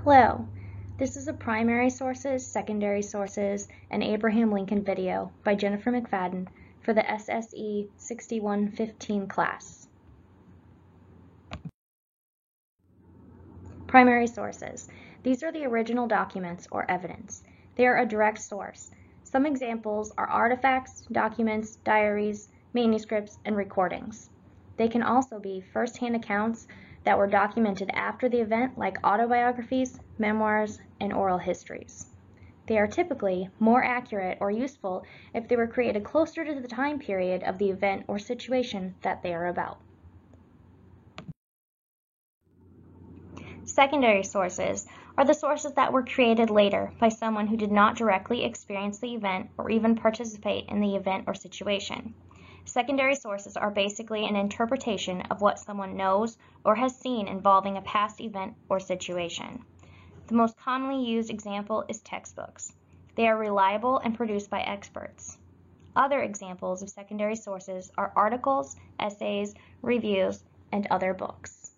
Hello, this is a primary sources, secondary sources, and Abraham Lincoln video by Jennifer McFadden for the SSE 6115 class. Primary sources. These are the original documents or evidence. They are a direct source. Some examples are artifacts, documents, diaries, manuscripts, and recordings. They can also be first-hand accounts that were documented after the event, like autobiographies, memoirs, and oral histories. They are typically more accurate or useful if they were created closer to the time period of the event or situation that they are about. Secondary sources are the sources that were created later by someone who did not directly experience the event or even participate in the event or situation. Secondary sources are basically an interpretation of what someone knows or has seen involving a past event or situation. The most commonly used example is textbooks. They are reliable and produced by experts. Other examples of secondary sources are articles, essays, reviews, and other books.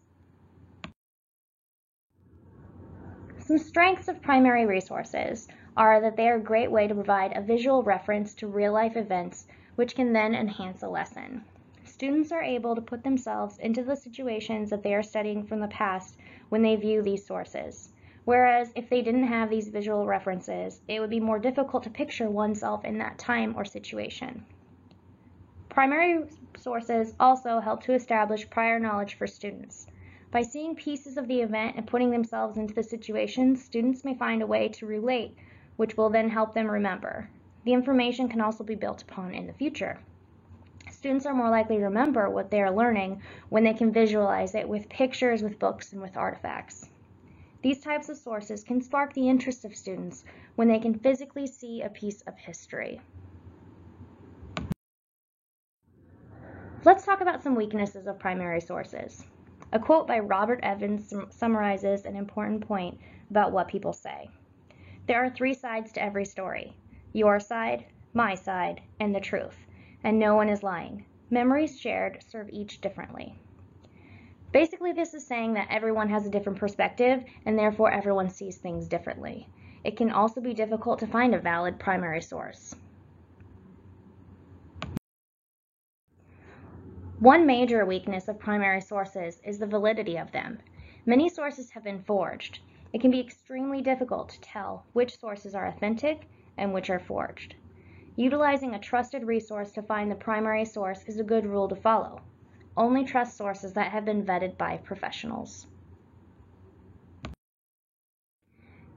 Some strengths of primary resources are that they are a great way to provide a visual reference to real-life events, which can then enhance a lesson. Students are able to put themselves into the situations that they are studying from the past when they view these sources. Whereas if they didn't have these visual references, it would be more difficult to picture oneself in that time or situation. Primary sources also help to establish prior knowledge for students. By seeing pieces of the event and putting themselves into the situation, students may find a way to relate, which will then help them remember. The information can also be built upon in the future. Students are more likely to remember what they are learning when they can visualize it with pictures, with books, and with artifacts. These types of sources can spark the interest of students when they can physically see a piece of history. Let's talk about some weaknesses of primary sources. A quote by Robert Evans summarizes an important point about what people say. There are three sides to every story: your side, my side, and the truth, and no one is lying. Memories shared serve each differently. Basically, this is saying that everyone has a different perspective, and therefore everyone sees things differently. It can also be difficult to find a valid primary source. One major weakness of primary sources is the validity of them. Many sources have been forged. It can be extremely difficult to tell which sources are authentic and which are forged. Utilizing a trusted resource to find the primary source is a good rule to follow. Only trust sources that have been vetted by professionals.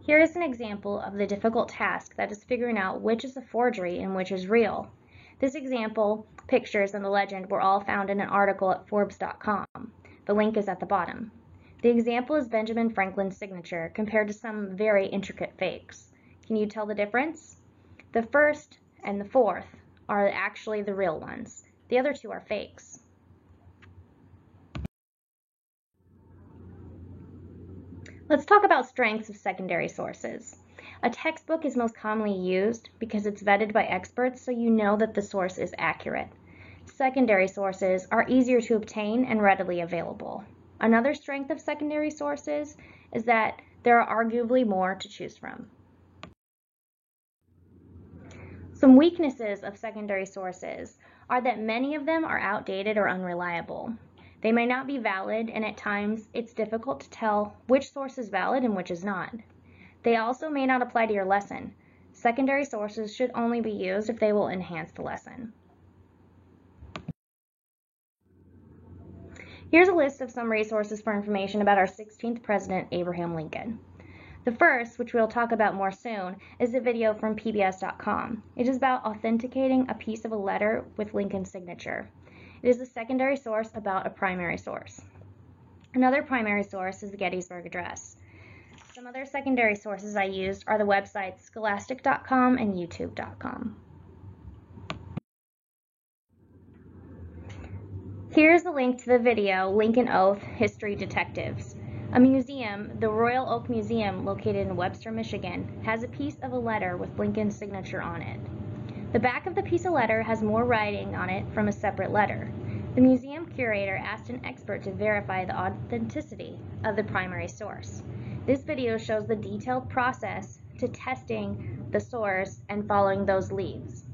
Here is an example of the difficult task that is figuring out which is a forgery and which is real. This example, pictures, and the legend were all found in an article at Forbes.com. The link is at the bottom. The example is Benjamin Franklin's signature compared to some very intricate fakes. Can you tell the difference? The first and the fourth are actually the real ones. The other two are fakes. Let's talk about strengths of secondary sources. A textbook is most commonly used because it's vetted by experts, so you know that the source is accurate. Secondary sources are easier to obtain and readily available. Another strength of secondary sources is that there are arguably more to choose from. Some weaknesses of secondary sources are that many of them are outdated or unreliable. They may not be valid, and at times it's difficult to tell which source is valid and which is not. They also may not apply to your lesson. Secondary sources should only be used if they will enhance the lesson. Here's a list of some resources for information about our 16th President, Abraham Lincoln. The first, which we'll talk about more soon, is a video from PBS.com. It is about authenticating a piece of a letter with Lincoln's signature. It is a secondary source about a primary source. Another primary source is the Gettysburg Address. Some other secondary sources I used are the websites scholastic.com and youtube.com. Here's a link to the video, Lincoln Oath, History Detectives. A museum, the Royal Oak Museum, located in Webster, Michigan, has a piece of a letter with Lincoln's signature on it. The back of the piece of letter has more writing on it from a separate letter. The museum curator asked an expert to verify the authenticity of the primary source. This video shows the detailed process to testing the source and following those leads.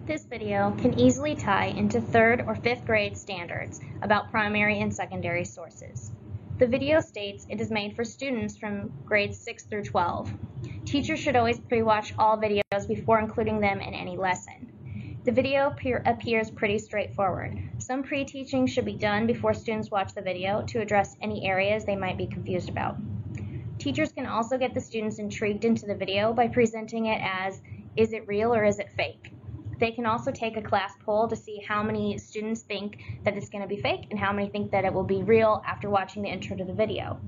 This video can easily tie into 3rd or 5th grade standards about primary and secondary sources. The video states it is made for students from grades 6 through 12. Teachers should always pre-watch all videos before including them in any lesson. The video appears pretty straightforward. Some pre-teaching should be done before students watch the video to address any areas they might be confused about. Teachers can also get the students intrigued into the video by presenting it as, is it real or is it fake? They can also take a class poll to see how many students think that it's going to be fake and how many think that it will be real after watching the intro to the video.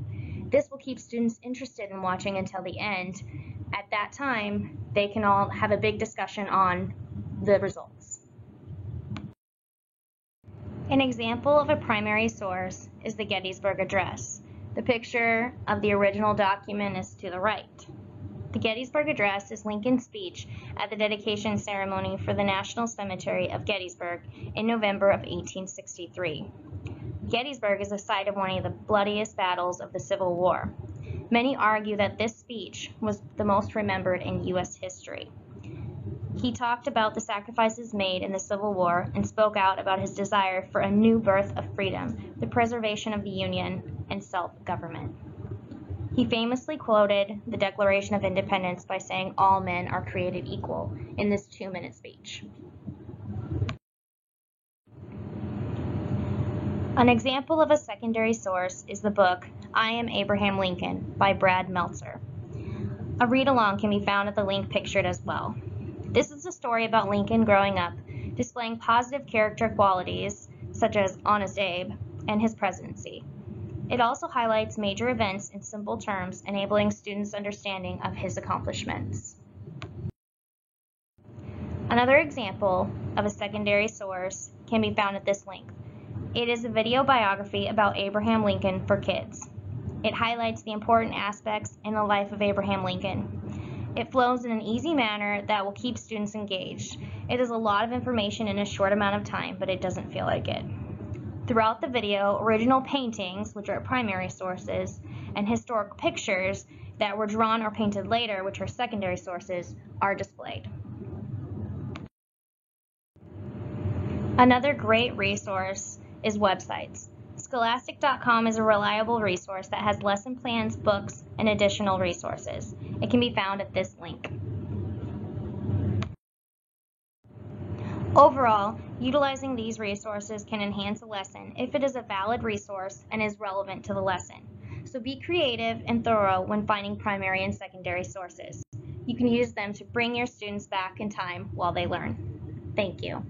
This will keep students interested in watching until the end. At that time, they can all have a big discussion on the results. An example of a primary source is the Gettysburg Address. The picture of the original document is to the right. The Gettysburg Address is Lincoln's speech at the dedication ceremony for the National Cemetery of Gettysburg in November of 1863. Gettysburg is the site of one of the bloodiest battles of the Civil War. Many argue that this speech was the most remembered in U.S. history. He talked about the sacrifices made in the Civil War and spoke out about his desire for a new birth of freedom, the preservation of the Union, and self-government. He famously quoted the Declaration of Independence by saying all men are created equal in this 2-minute speech. An example of a secondary source is the book I Am Abraham Lincoln by Brad Meltzer. A read-along can be found at the link pictured as well. This is a story about Lincoln growing up, displaying positive character qualities such as Honest Abe and his presidency. It also highlights major events in simple terms, enabling students' understanding of his accomplishments. Another example of a secondary source can be found at this link. It is a video biography about Abraham Lincoln for kids. It highlights the important aspects in the life of Abraham Lincoln. It flows in an easy manner that will keep students engaged. It is a lot of information in a short amount of time, but it doesn't feel like it. Throughout the video, original paintings, which are primary sources, and historical pictures that were drawn or painted later, which are secondary sources, are displayed. Another great resource is websites. Scholastic.com is a reliable resource that has lesson plans, books, and additional resources. It can be found at this link. Overall, utilizing these resources can enhance a lesson if it is a valid resource and is relevant to the lesson. So be creative and thorough when finding primary and secondary sources. You can use them to bring your students back in time while they learn. Thank you.